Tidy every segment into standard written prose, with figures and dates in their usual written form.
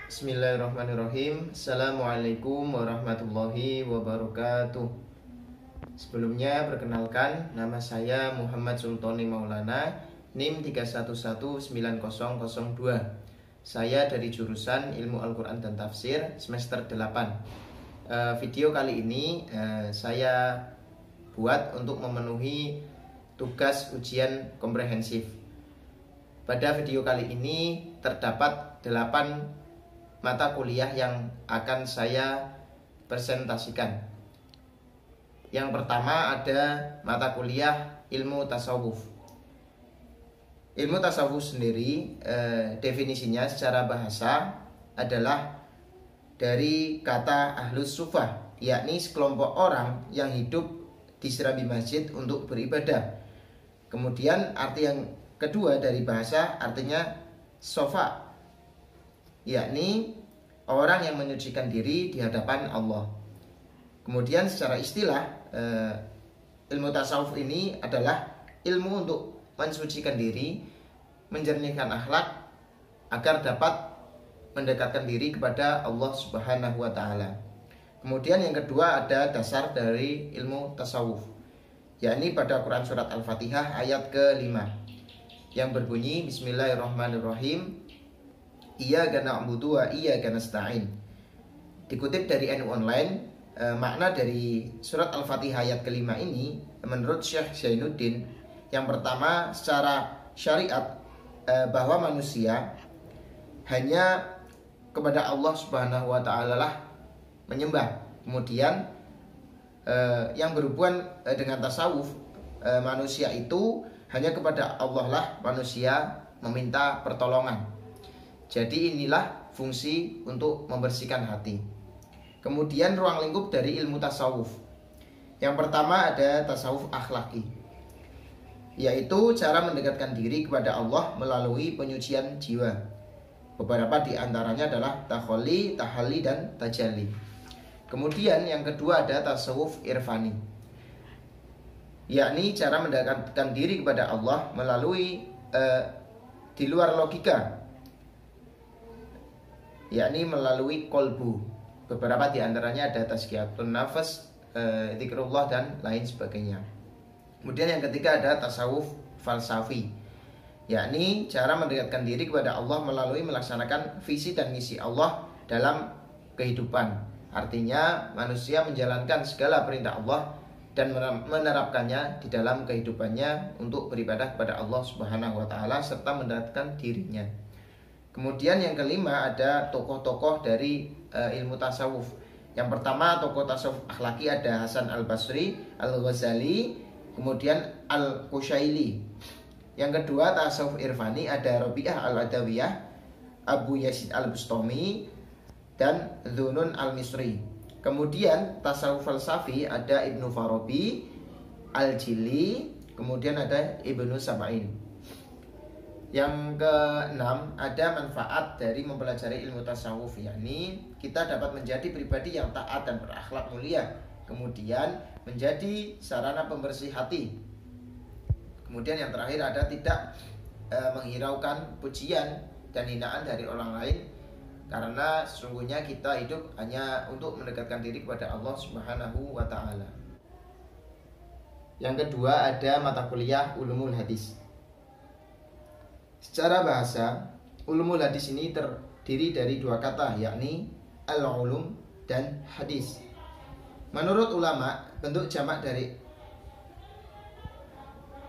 Bismillahirrahmanirrahim. Assalamualaikum warahmatullahi wabarakatuh. Sebelumnya perkenalkan, nama saya Muhammad Sultoni Maulana, NIM 3119002. Saya dari jurusan Ilmu Al-Quran dan Tafsir semester 8. Video kali ini saya buat untuk memenuhi tugas ujian komprehensif. Pada video kali ini terdapat 8 mata kuliah yang akan saya presentasikan. Yang pertama ada mata kuliah ilmu tasawuf. Ilmu tasawuf sendiri definisinya secara bahasa adalah dari kata ahlus sufah, yakni sekelompok orang yang hidup di serambi masjid untuk beribadah. Kemudian arti yang kedua dari bahasa artinya sofa, yakni orang yang menyucikan diri di hadapan Allah. Kemudian secara istilah ilmu tasawuf ini adalah ilmu untuk mensucikan diri, menjernihkan akhlak agar dapat mendekatkan diri kepada Allah Subhanahu wa taala. Kemudian yang kedua ada dasar dari ilmu tasawuf, yakni pada Quran surat Al-Fatihah ayat ke-5 yang berbunyi Bismillahirrahmanirrahim. Iyyaka na'budu wa iyyaka nasta'in. Dikutip dari NU Online, makna dari surat Al-Fatihah ayat ke-5 ini menurut Syekh Zainuddin, yang pertama secara syariat bahwa manusia hanya kepada Allah Subhanahu wa taala lah menyembah. Kemudian yang berhubungan dengan tasawuf, manusia itu hanya kepada Allah lah manusia meminta pertolongan. Jadi inilah fungsi untuk membersihkan hati. Kemudian ruang lingkup dari ilmu tasawuf. Yang pertama ada tasawuf akhlaki, yaitu cara mendekatkan diri kepada Allah melalui penyucian jiwa. Beberapa di antaranya adalah takholli, tahalli, dan tajalli. Kemudian yang kedua ada tasawuf irfani, yakni cara mendekatkan diri kepada Allah melalui di luar logika, yakni melalui kolbu. Beberapa di antaranya ada tazkiyatun nafas, zikrullah, dan lain sebagainya. Kemudian yang ketiga ada tasawuf falsafi, yakni cara mendekatkan diri kepada Allah melalui melaksanakan visi dan misi Allah dalam kehidupan. Artinya manusia menjalankan segala perintah Allah dan menerapkannya di dalam kehidupannya untuk beribadah kepada Allah Subhanahu wa taala serta mendekatkan dirinya. Kemudian yang kelima ada tokoh-tokoh dari ilmu tasawuf. Yang pertama tokoh tasawuf akhlaki ada Hasan al-Basri, al-Ghazali, kemudian al-Qushaili. Yang kedua tasawuf irfani ada Rabi'ah al-Adawiyah, Abu Yazid al-Bustami, dan Dzunun al-Misri. Kemudian tasawuf falsafi ada Ibnu Farabi, al-Jili, kemudian ada Ibnu Sab'in. Yang keenam ada manfaat dari mempelajari ilmu tasawuf, yakni kita dapat menjadi pribadi yang taat dan berakhlak mulia, kemudian menjadi sarana pembersih hati. Kemudian yang terakhir ada tidak menghiraukan pujian dan hinaan dari orang lain, karena sesungguhnya kita hidup hanya untuk mendekatkan diri kepada Allah Subhanahu wa taala. Yang kedua ada mata kuliah ulumul hadis. Secara bahasa, ulumul hadis ini terdiri dari dua kata, yakni al-ulum dan hadis. Menurut ulama, bentuk jamak dari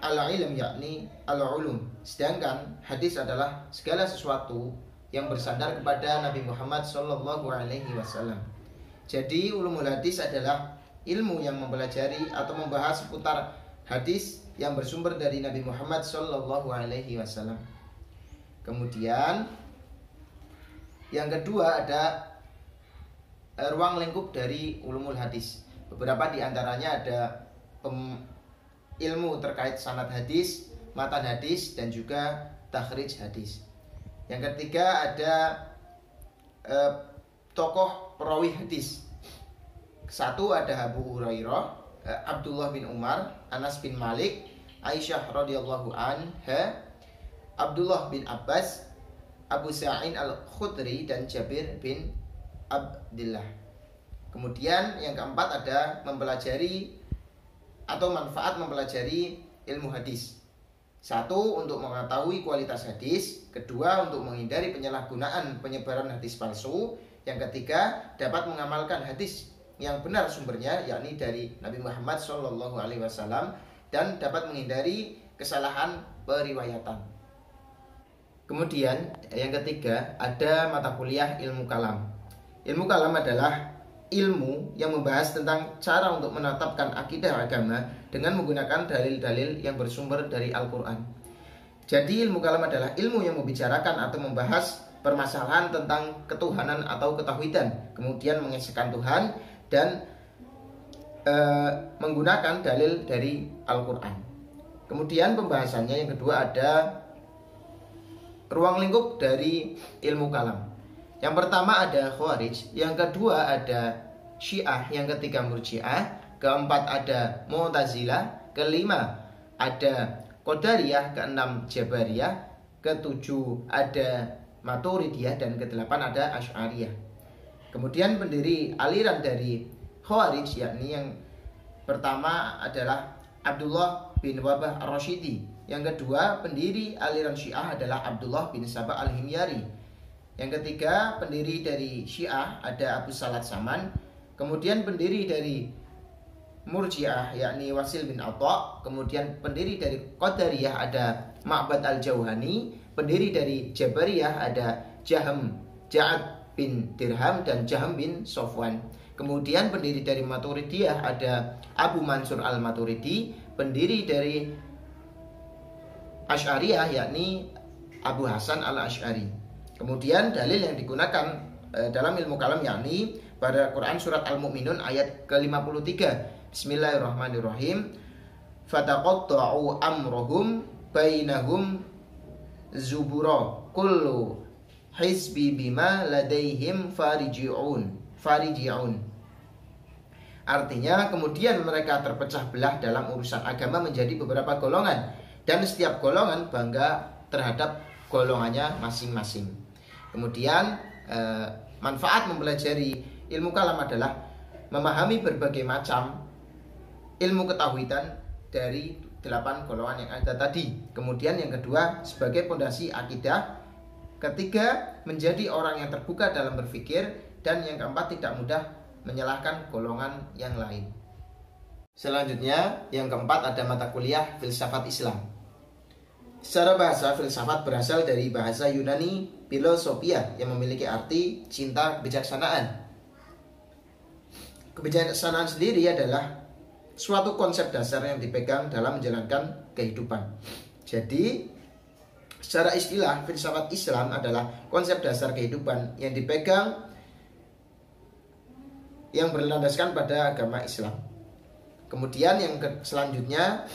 al-ilm yakni al-ulum, sedangkan hadis adalah segala sesuatu yang bersandar kepada Nabi Muhammad SAW. Jadi ulumul hadis adalah ilmu yang mempelajari atau membahas seputar hadis yang bersumber dari Nabi Muhammad SAW. Kemudian yang kedua ada ruang lingkup dari ulumul hadis. Beberapa di antaranya ada ilmu terkait sanad hadis, matan hadis, dan juga takhrij hadis. Yang ketiga ada tokoh perawi hadis. Satu ada Abu Hurairah, Abdullah bin Umar, Anas bin Malik, Aisyah radhiyallahu anha, Abdullah bin Abbas, Abu Sa'id Al-Khudri dan Jabir bin Abdullah. Kemudian yang keempat ada mempelajari atau manfaat mempelajari ilmu hadis. Satu, untuk mengetahui kualitas hadis. Kedua, untuk menghindari penyalahgunaan penyebaran hadis palsu. Yang ketiga, dapat mengamalkan hadis yang benar sumbernya, yakni dari Nabi Muhammad SAW, dan dapat menghindari kesalahan periwayatan. Kemudian yang ketiga ada mata kuliah ilmu kalam. Ilmu kalam adalah ilmu yang membahas tentang cara untuk menetapkan akidah agama dengan menggunakan dalil-dalil yang bersumber dari Al-Quran. Jadi ilmu kalam adalah ilmu yang membicarakan atau membahas permasalahan tentang ketuhanan atau ketauhidan, kemudian mengesahkan Tuhan dan menggunakan dalil dari Al-Quran. Kemudian pembahasannya yang kedua ada ruang lingkup dari ilmu kalam. Yang pertama ada Khawarij, yang kedua ada Syiah, yang ketiga Murji'ah, keempat ada Mu'tazilah, kelima ada Qadariyah, keenam Jabariyah, ketujuh ada Maturidiyah, dan kedelapan ada Asy'ariyah. Kemudian pendiri aliran dari Khawarij, yakni yang pertama adalah Abdullah bin Wabah Ar-Rasyidi. Yang kedua pendiri aliran Syiah adalah Abdullah bin Sabah Al-Himyari. Yang ketiga pendiri dari Syiah ada Abu Salat Saman. Kemudian pendiri dari Murji'ah yakni Wasil bin Atha. Kemudian pendiri dari Qadariyah ada Ma'bad Al-Jauhani. Pendiri dari Jabariyah ada Ja'ad bin Dirham dan Jaham bin Sofwan. Kemudian pendiri dari Maturidiyah ada Abu Mansur Al-Maturidi. Pendiri dari Asy'ariyah yakni Abu Hasan Al-Asy'ari. Kemudian dalil yang digunakan dalam ilmu kalam yakni pada Quran surat Al-Mu'minun ayat ke-53. Bismillahirrahmanirrahim. Fataqatta'u amrohum bainahum zubura kullu hizbi bima ladaihim fariji'un. Artinya kemudian mereka terpecah belah dalam urusan agama menjadi beberapa golongan, dan setiap golongan bangga terhadap golongannya masing-masing. Kemudian manfaat mempelajari ilmu kalam adalah memahami berbagai macam ilmu ketauhidan dari 8 golongan yang ada tadi. Kemudian yang kedua sebagai pondasi akidah. Ketiga, menjadi orang yang terbuka dalam berpikir. Dan yang keempat, tidak mudah menyalahkan golongan yang lain. Selanjutnya, yang keempat ada mata kuliah filsafat Islam. Secara bahasa, filsafat berasal dari bahasa Yunani philosophia yang memiliki arti cinta kebijaksanaan. Kebijaksanaan sendiri adalah suatu konsep dasar yang dipegang dalam menjalankan kehidupan. Jadi, secara istilah, filsafat Islam adalah konsep dasar kehidupan yang dipegang yang berlandaskan pada agama Islam. Kemudian yang selanjutnya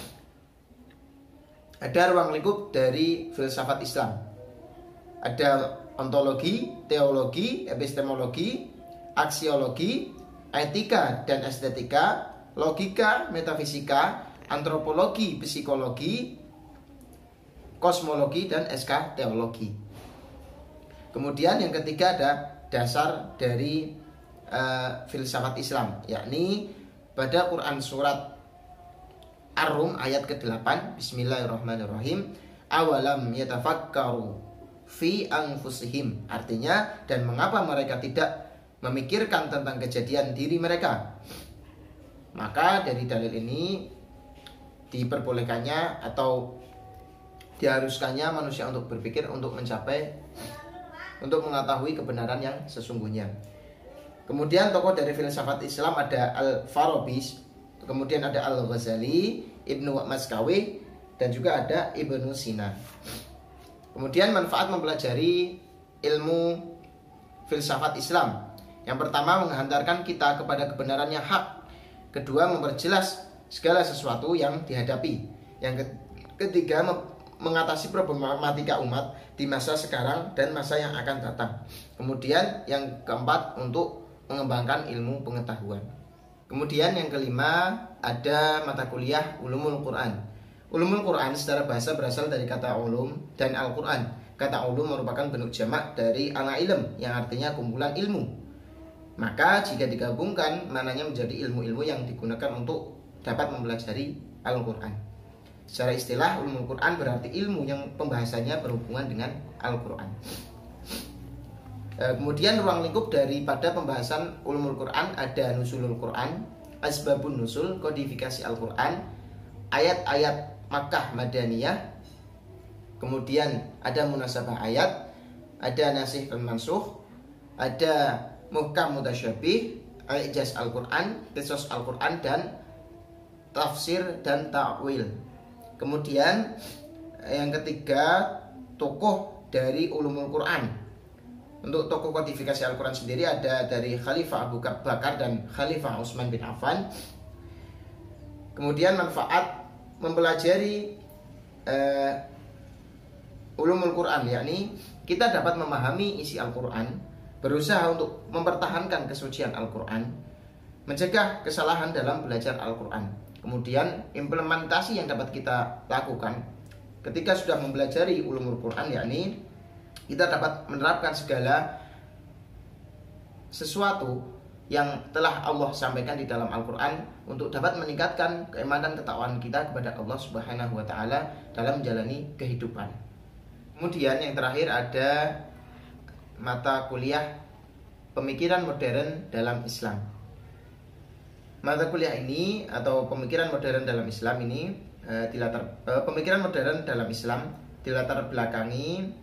ada ruang lingkup dari filsafat Islam. Ada ontologi, teologi, epistemologi, aksiologi, etika dan estetika, logika, metafisika, antropologi, psikologi, kosmologi, dan teologi. Kemudian yang ketiga ada dasar dari filsafat Islam, yakni pada Quran surat Ar-Rum ayat ke-8. Bismillahirrahmanirrahim. Awalam yatafakkaru fi anfusihim. Artinya, dan mengapa mereka tidak memikirkan tentang kejadian diri mereka. Maka dari dalil ini diperbolehkannya atau diharuskannya manusia untuk berpikir untuk mengetahui kebenaran yang sesungguhnya. Kemudian tokoh dari filsafat Islam ada Al-Farabi, kemudian ada Al-Ghazali, Ibnu Maskawi, dan juga ada Ibnu Sina. Kemudian manfaat mempelajari ilmu filsafat Islam. Yang pertama, menghantarkan kita kepada kebenaran yang hak. Kedua, memperjelas segala sesuatu yang dihadapi. Yang ketiga, mengatasi problematika umat di masa sekarang dan masa yang akan datang. Kemudian yang keempat, untuk mengembangkan ilmu pengetahuan. Kemudian yang kelima ada mata kuliah Ulumul Quran. Ulumul Quran secara bahasa berasal dari kata ulum dan Al-Quran. Kata ulum merupakan bentuk jamak dari al-ilm yang artinya kumpulan ilmu. Maka jika digabungkan maknanya menjadi ilmu-ilmu yang digunakan untuk dapat mempelajari Al-Quran. Secara istilah ulumul Quran berarti ilmu yang pembahasannya berhubungan dengan Al-Quran. Kemudian ruang lingkup daripada pembahasan ulumul Quran ada nusulul Quran, asbabun nusul, kodifikasi Al-Quran, ayat-ayat Makkah Madaniyah, kemudian ada munasabah ayat, ada nasikh dan mansukh, ada muhkam mutasyabih, ijaz Al-Quran, qisas Al-Quran, dan tafsir dan ta'wil. Kemudian yang ketiga, tokoh dari ulumul Quran. Untuk tokoh kodifikasi Al-Quran sendiri ada dari Khalifah Abu Bakar dan Khalifah Utsman bin Affan. Kemudian manfaat mempelajari ulumul Quran, yakni kita dapat memahami isi Al-Quran, berusaha untuk mempertahankan kesucian Al-Quran, mencegah kesalahan dalam belajar Al-Quran. Kemudian implementasi yang dapat kita lakukan ketika sudah mempelajari ulumul Quran, yakni kita dapat menerapkan segala sesuatu yang telah Allah sampaikan di dalam Al-Quran untuk dapat meningkatkan keimanan ketakwaan kita kepada Allah Subhanahu wa Ta'ala dalam menjalani kehidupan. Kemudian yang terakhir ada mata kuliah pemikiran modern dalam Islam. Mata kuliah ini atau pemikiran modern dalam Islam ini pemikiran modern dalam Islam dilatar belakangi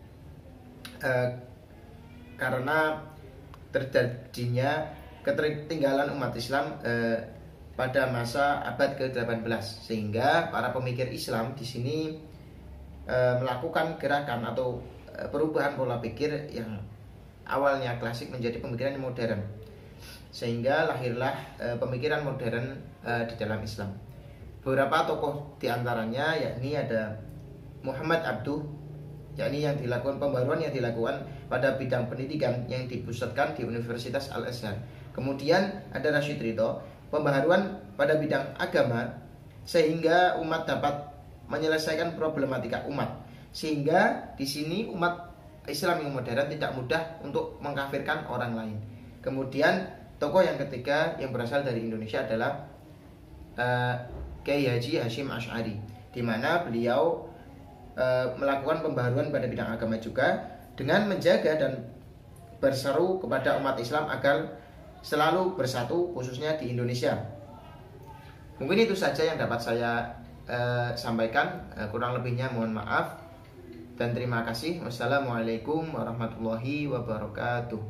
karena terjadinya ketertinggalan umat Islam pada masa abad ke-18, sehingga para pemikir Islam di sini melakukan gerakan atau perubahan pola pikir yang awalnya klasik menjadi pemikiran yang modern, sehingga lahirlah pemikiran modern di dalam Islam. Beberapa tokoh diantaranya yakni ada Muhammad Abduh, yakni yang dilakukan pembaruan yang dilakukan pada bidang pendidikan yang dipusatkan di Universitas Al-Azhar. Kemudian ada Rashid Ridho, pembaharuan pada bidang agama sehingga umat dapat menyelesaikan problematika umat. Sehingga di sini umat Islam yang modern tidak mudah untuk mengkafirkan orang lain. Kemudian tokoh yang ketiga yang berasal dari Indonesia adalah Kiai Haji Hashim Asy'ari, di mana beliau melakukan pembaharuan pada bidang agama juga dengan menjaga dan berseru kepada umat Islam agar selalu bersatu khususnya di Indonesia. Mungkin itu saja yang dapat saya sampaikan, kurang lebihnya mohon maaf dan terima kasih. Wassalamualaikum warahmatullahi wabarakatuh.